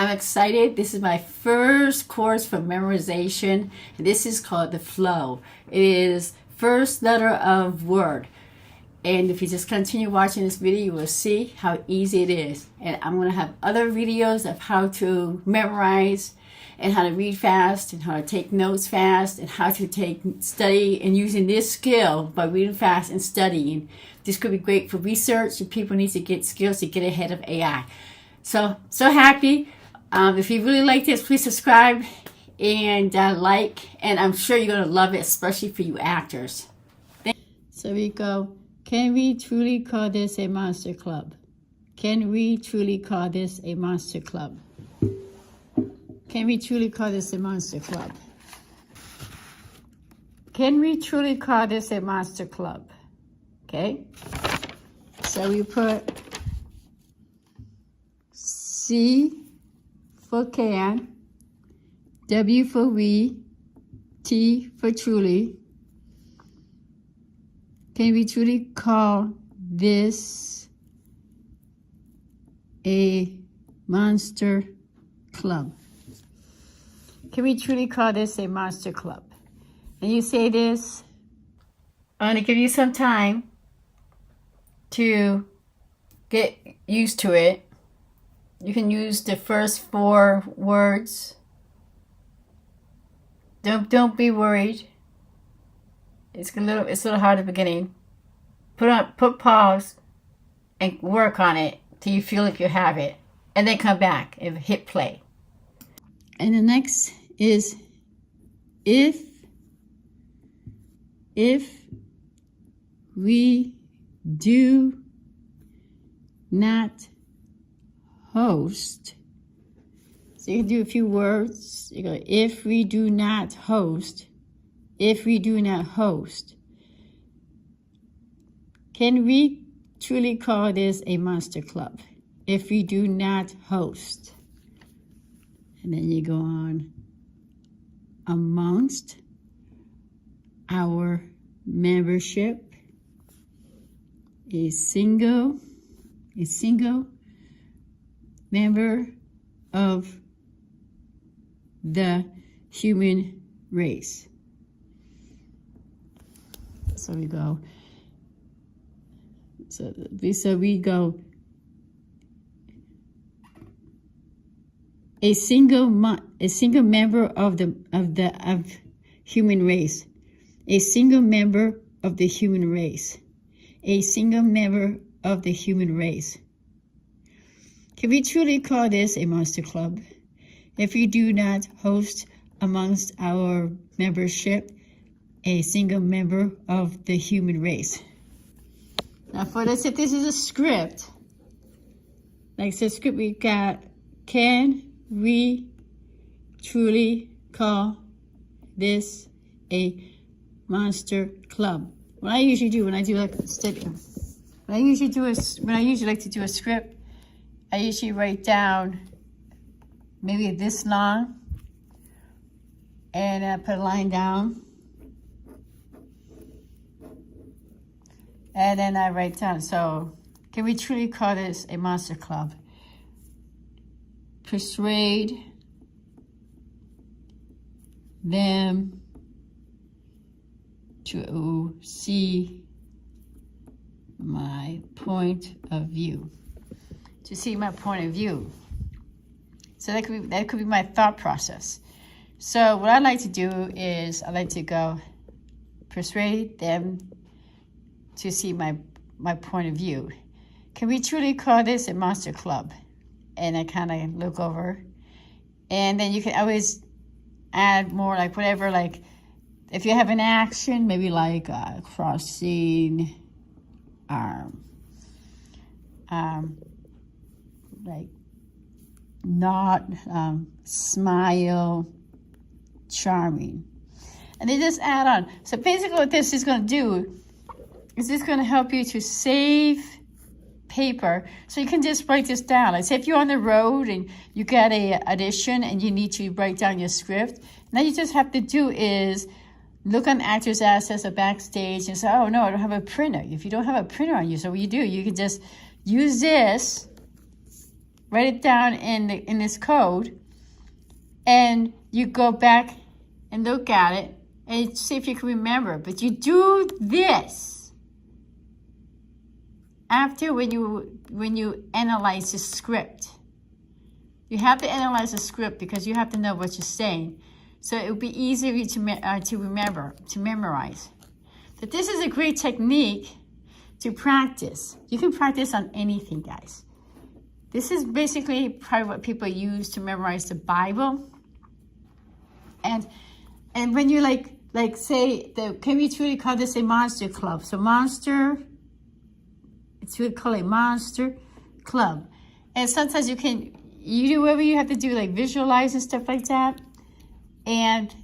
I'm excited. This is my first course for memorization. This is called the flow. It is first letter of word. And if you just continue watching this video, you will see how easy it is. And I'm going to have other videos of how to memorize and how to read fast and how to take notes fast and how to study and using this skill by reading fast and studying. This could be great for research and people need to get skills to get ahead of AI. So happy. If you really like this, please subscribe and like, and I'm sure you're going to love it, especially for you actors. So we go, can we truly call this a monster club? Can we truly call this a monster club? Can we truly call this a monster club? Can we truly call this a monster club? Okay, so we put C for can, W for we, T for truly. Can we truly call this a monster club? Can we truly call this a monster club? And you say this, I'm going to give you some time to get used to it. You can use the first 4 words. Don't be worried. It's a little hard at the beginning. Put pause and work on it till you feel like you have it, and then come back and hit play. And the next is if we do not host. So you can do a few words. You go, if we do not host. If we do not host. Can we truly call this a monster club? If we do not host. And then you go on. Amongst our membership, a single member of the human race. So we go. So we go. A single member of human race. A single member of the human race. A single member of the human race. Can we truly call this a monster club? If we do not host amongst our membership a single member of the human race. Now for this, if this is a script, like the script we got, can we truly call this a monster club? What I usually do when I do like a study, when I usually like to do a script, I usually write down maybe this long, and I put a line down, and then I write down. So, can we truly call this a monster club? Persuade them to see my point of view. To see my point of view. So that could be my thought process. So what I like to do is I like to go persuade them to see my point of view. Can we truly call this a monster club? And I kind of look over, and then you can always add more, like whatever, like if you have an action, maybe like crossing arm, like not smile, charming, and then just add on. So basically what this is going to do is this going to help you to save paper, so you can just write this down. Like say if you're on the road and you get a audition and you need to write down your script, now you just have to do is look on Actors Access or Backstage and say, oh no, I don't have a printer. If you don't have a printer on you, so what you do, you can just use this write it down in this code, and you go back and look at it and see if you can remember. But you do this after when you analyze the script. You have to analyze the script because you have to know what you're saying. So it would be easier to remember, to memorize. But this is a great technique to practice. You can practice on anything, guys. This is basically probably what people use to memorize the Bible. And when you like say, can we truly call this a monster club? So monster, it's really called a monster club. And sometimes you do whatever you have to do, like visualize and stuff like that. And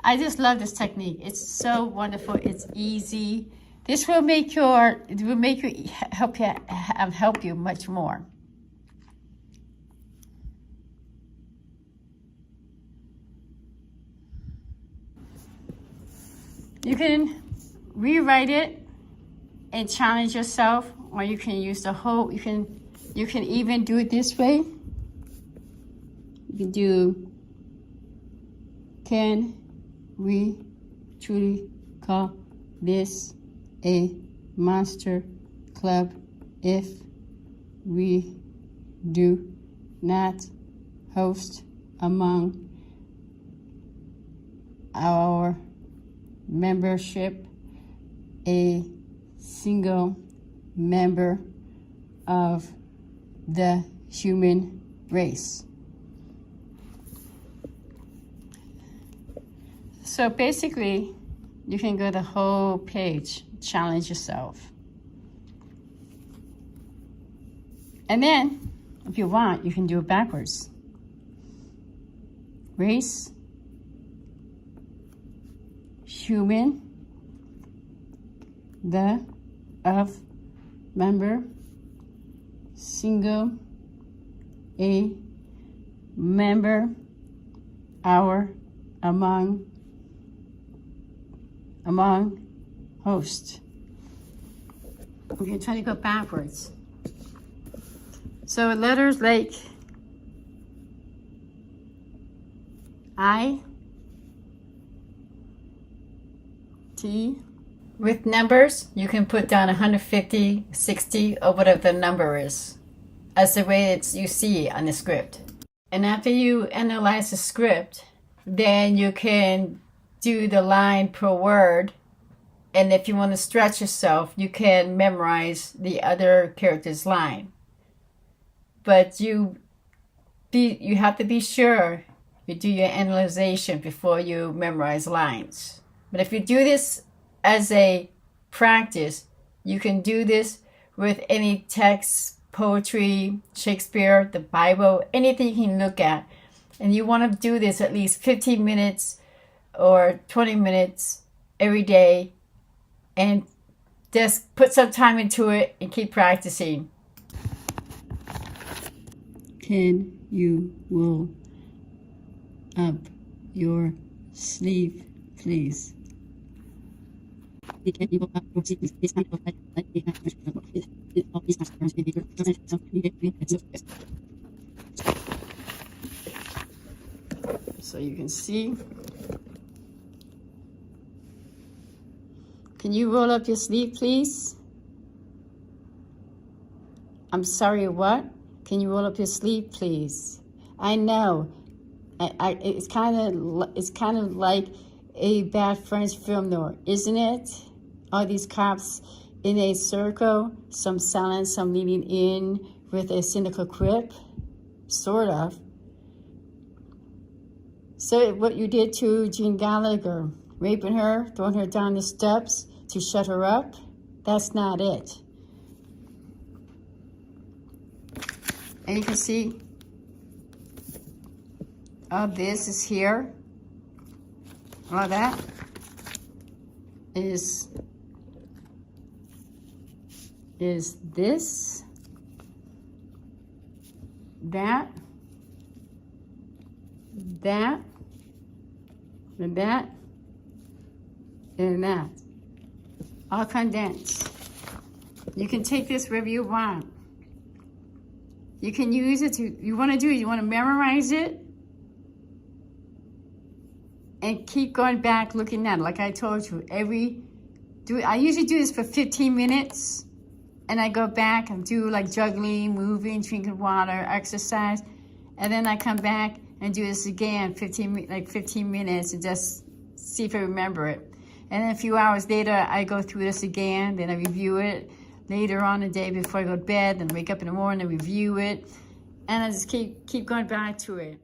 I just love this technique. It's so wonderful. It's easy. This will help you much more. You can rewrite it and challenge yourself, or you can use the whole. You can even do it this way. You can do. Can we truly call this a monster club if we do not host among our membership a single member of the human race? So basically, you can go the whole page, challenge yourself. And then, if you want, you can do it backwards. Race, human, the, of, member, single, a, member, our, among, host. We can try to go backwards. So letters like I, T. With numbers, you can put down 150, 60, or whatever the number is, as the way you see on the script. And after you analyze the script, then you can do the line per word. And if you want to stretch yourself, you can memorize the other character's line. But you have to be sure you do your analyzation before you memorize lines. But if you do this as a practice, you can do this with any text, poetry, Shakespeare, the Bible, anything you can look at. And you want to do this at least 15 minutes or 20 minutes every day, and just put some time into it and keep practicing. Can you roll up your sleeve, please? So you can see. Can you roll up your sleeve, please? I'm sorry, what? Can you roll up your sleeve, please? I know. It's kind of like a bad French film, though, isn't it? All these cops in a circle, some silent, some leaning in with a cynical quip, sort of. So what you did to Jean Gallagher, raping her, throwing her down the steps to shut her up, that's not it. And you can see all this is here. All that is this, that, and that, and that. All condensed. You can take this wherever you want. You can use it to, you want to memorize it and keep going back looking at it. Like I told you, I usually do this for 15 minutes and I go back and do like juggling, moving, drinking water, exercise. And then I come back and do this again, 15 minutes, and just see if I remember it. And then a few hours later, I go through this again, then I review it. Later on the day before I go to bed, then wake up in the morning and review it. And I just keep going back to it.